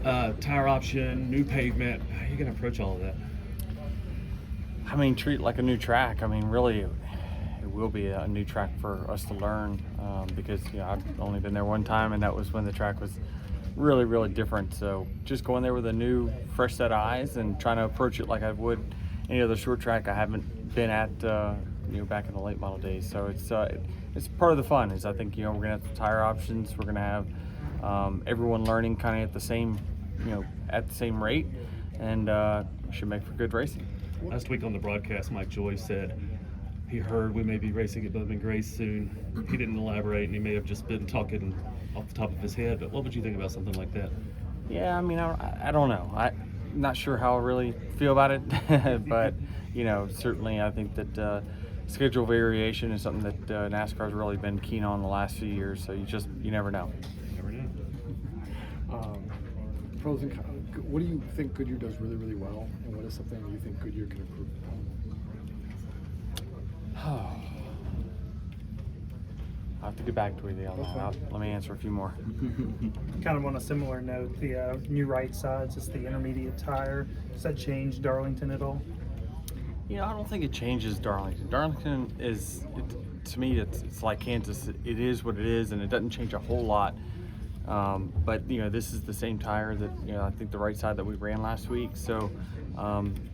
tire option, new pavement. How are you going to approach all of that? I mean, treat it like a new track. I mean, really, it will be a new track for us to learn because I've only been there one time, and that was when the track was really, really different. So just going there with a new, fresh set of eyes and trying to approach it like I would any other short track I haven't been at, back in the late model days. So it's part of the fun. Is I think we're gonna have the tire options. We're gonna have everyone learning kind of at the same rate, and should make for good racing. Last week on the broadcast, Mike Joy said he heard we may be racing at Bowman Grace soon. He didn't elaborate, and he may have just been talking off the top of his head. But what would you think about something like that? Yeah, I mean, I don't know. I'm not sure how I really feel about it, but certainly I think that schedule variation is something that NASCAR's really been keen on the last few years. So you never know. Never know. Pros and cons. What do you think Goodyear does really, really well, and what is something you think Goodyear can improve upon? I'll have to get back to you on that. Let me answer a few more. Kind of on a similar note, the new right sides, it's the intermediate tire. Does that change Darlington at all? I don't think it changes Darlington. Darlington to me, it's like Kansas. It is what it is, and it doesn't change a whole lot. But this is the same tire that I think the right side that we ran last week. So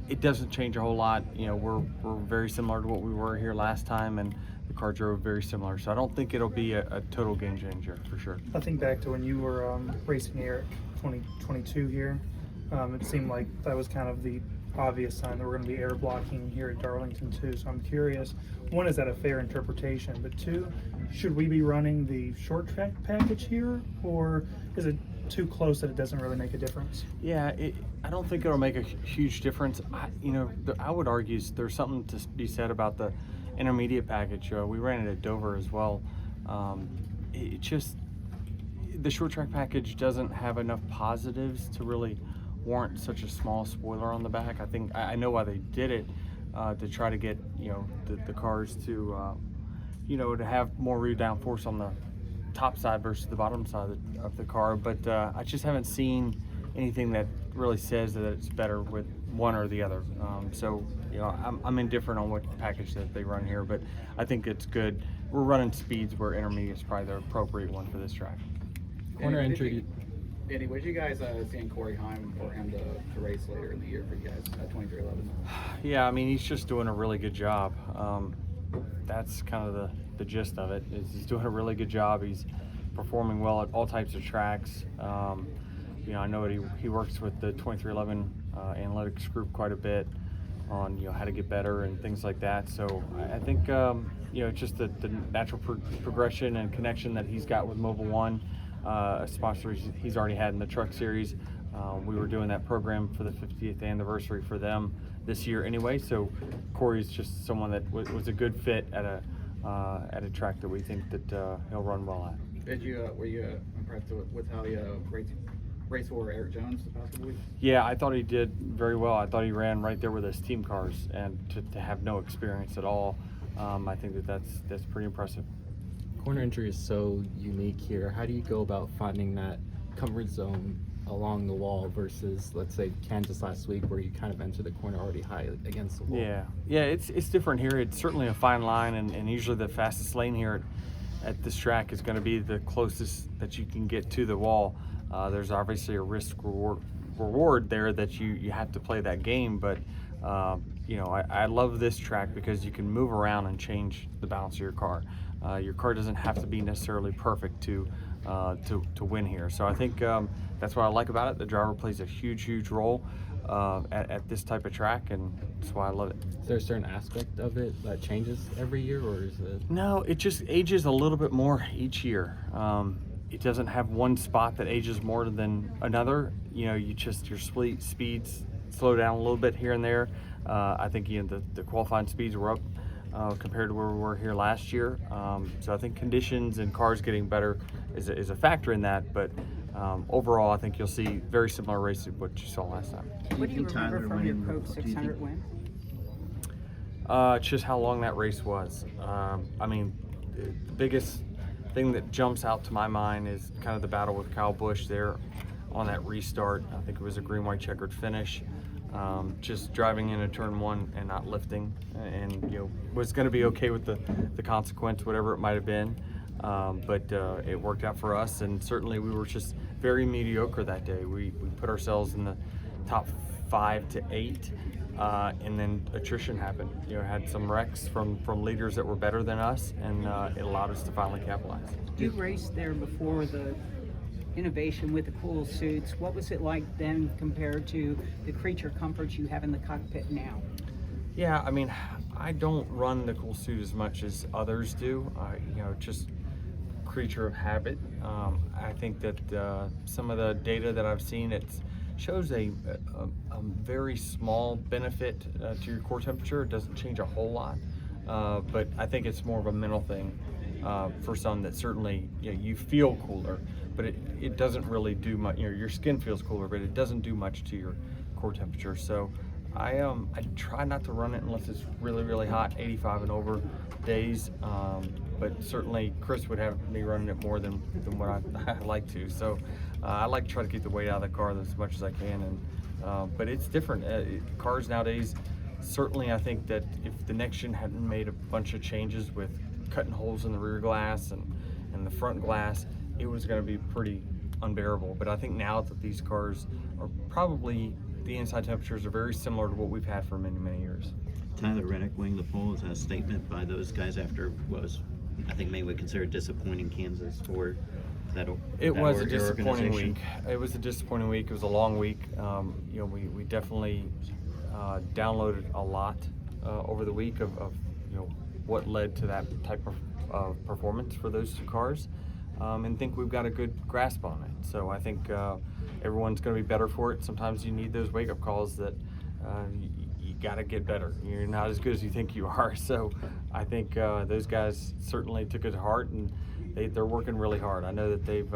it doesn't change a whole lot. We're very similar to what we were here last time, and the car drove very similar. So I don't think it'll be a total game changer for sure. I think back to when you were racing Eric 2022 here. It seemed like that was kind of the obvious sign that we're going to be air blocking here at Darlington too. So I'm curious, one, is that a fair interpretation? But two, should we be running the short track package here, or is it too close that it doesn't really make a difference? Yeah, I don't think it'll make a huge difference. I would argue there's something to be said about the intermediate package. We ran it at Dover as well. The short track package doesn't have enough positives to really warrant such a small spoiler on the back. I know why they did it, to try to get the cars to to have more rear downforce on the top side versus the bottom side of the car. But I just haven't seen anything that really says that it's better with one or the other. So I'm indifferent on what package that they run here, but I think it's good. We're running speeds where intermediate is probably the appropriate one for this track. Corner entry. Danny, what did you guys see in Corey Heim for him to race later in the year for you guys at 2311? Yeah, I mean, he's just doing a really good job. That's kind of the gist of it. He's doing a really good job. He's performing well at all types of tracks. I know that he works with the 2311 analytics group quite a bit on how to get better and things like that. So I think just the natural progression and connection that he's got with Mobil 1. A sponsor he's already had in the truck series. We were doing that program for the 50th anniversary for them this year anyway. So Corey's just someone that was a good fit at a track that we think that he'll run well at. Were you impressed with how he race for Eric Jones the past couple weeks? Yeah, I thought he did very well. I thought he ran right there with his team cars, and to have no experience at all, I think that's pretty impressive. Corner entry is so unique here. How do you go about finding that comfort zone along the wall versus, let's say, Kansas last week, where you kind of enter the corner already high against the wall? Yeah, it's different here. It's certainly a fine line, and usually the fastest lane here at this track is going to be the closest that you can get to the wall. There's obviously a risk reward there that you have to play that game, but I love this track because you can move around and change the balance of your car. Your car doesn't have to be necessarily perfect to win here. So I think that's what I like about it. The driver plays a huge role at this type of track, and that's why I love it. Is there a certain aspect of it that changes every year, or is it? No, it just ages a little bit more each year. It doesn't have one spot that ages more than another. Your speeds slow down a little bit here and there. I think the qualifying speeds were up compared to where we were here last year. So I think conditions and cars getting better is a factor in that, but overall I think you'll see very similar races to what you saw last time. What do you remember from your Coke 600 win? Just how long that race was. The biggest thing that jumps out to my mind is kind of the battle with Kyle Busch there on that restart. I think it was a green, white, checkered finish. Just driving into turn one and not lifting, and was going to be okay with the consequence, whatever it might have been. But it worked out for us, and certainly we were just very mediocre that day. We put ourselves in the top 5 to 8, and then attrition happened. Had some wrecks from leaders that were better than us, and it allowed us to finally capitalize. You raced there before the innovation with the cool suits. What was it like then compared to the creature comforts you have in the cockpit now? Yeah, I mean, I don't run the cool suit as much as others do. Just creature of habit. I think that some of the data that I've seen, it shows a very small benefit to your core temperature. It doesn't change a whole lot, but I think it's more of a mental thing for some, that certainly you feel cooler, but it doesn't really do much. Your skin feels cooler, but it doesn't do much to your core temperature. So I try not to run it unless it's really, really hot, 85 and over days. But certainly Chris would have me running it more than what I like to. So I like to try to keep the weight out of the car as much as I can. But it's different. Cars nowadays, certainly I think that if the next gen hadn't made a bunch of changes with cutting holes in the rear glass and the front glass, it was going to be pretty unbearable. But I think now that these cars are probably, the inside temperatures are very similar to what we've had for many, many years. Tyler Reddick winning the pole is a statement by those guys after what was, I think, many would consider disappointing Kansas for that. It was a your disappointing organization. week. It was a disappointing week. It was a long week. We definitely downloaded a lot over the week of what led to that type of performance for those two cars, and think we've got a good grasp on it. So I think everyone's going to be better for it. Sometimes you need those wake-up calls that you got to get better. You're not as good as you think you are. So I think those guys certainly took it to heart, and they're working really hard. I know that they've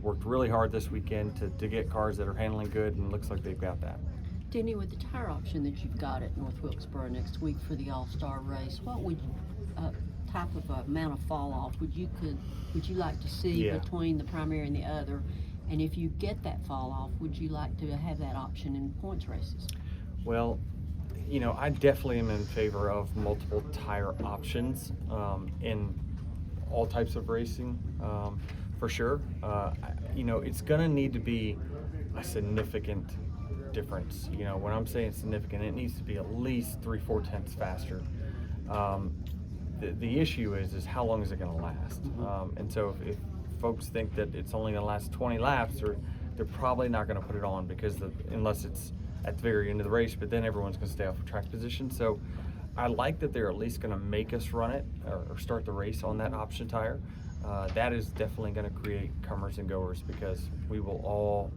worked really hard this weekend to get cars that are handling good, and it looks like they've got that. Denny, with the tire option that you've got at North Wilkesboro next week for the All-Star race, what would type of amount of fall off would you like to see between the primary and the other? And if you get that fall off, would you like to have that option in points races? Well, I definitely am in favor of multiple tire options in all types of racing, for sure. It's going to need to be a significant difference. When I'm saying significant, it needs to be at least 3-4 tenths faster. The issue is how long is it going to last? And so if folks think that it's only going to last 20 laps, they're probably not going to put it on, because unless it's at the very end of the race, but then everyone's going to stay off of track position. So I like that they're at least going to make us run it or start the race on that option tire. That is definitely going to create comers and goers, because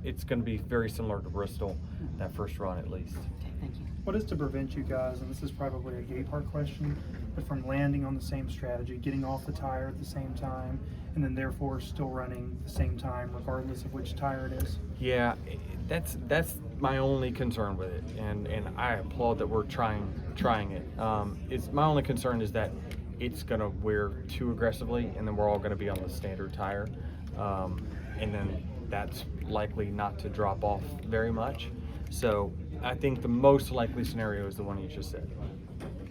it's going to be very similar to Bristol, that first run at least. Okay, thank you. What is to prevent you guys, and this is probably a gay part question, but from landing on the same strategy, getting off the tire at the same time, and then therefore still running the same time regardless of which tire it is? Yeah, that's my only concern with it, and I applaud that we're trying it. It's my only concern is that it's going to wear too aggressively, and then we're all going to be on the standard tire, and then that's likely not to drop off very much. So I think the most likely scenario is the one you just said.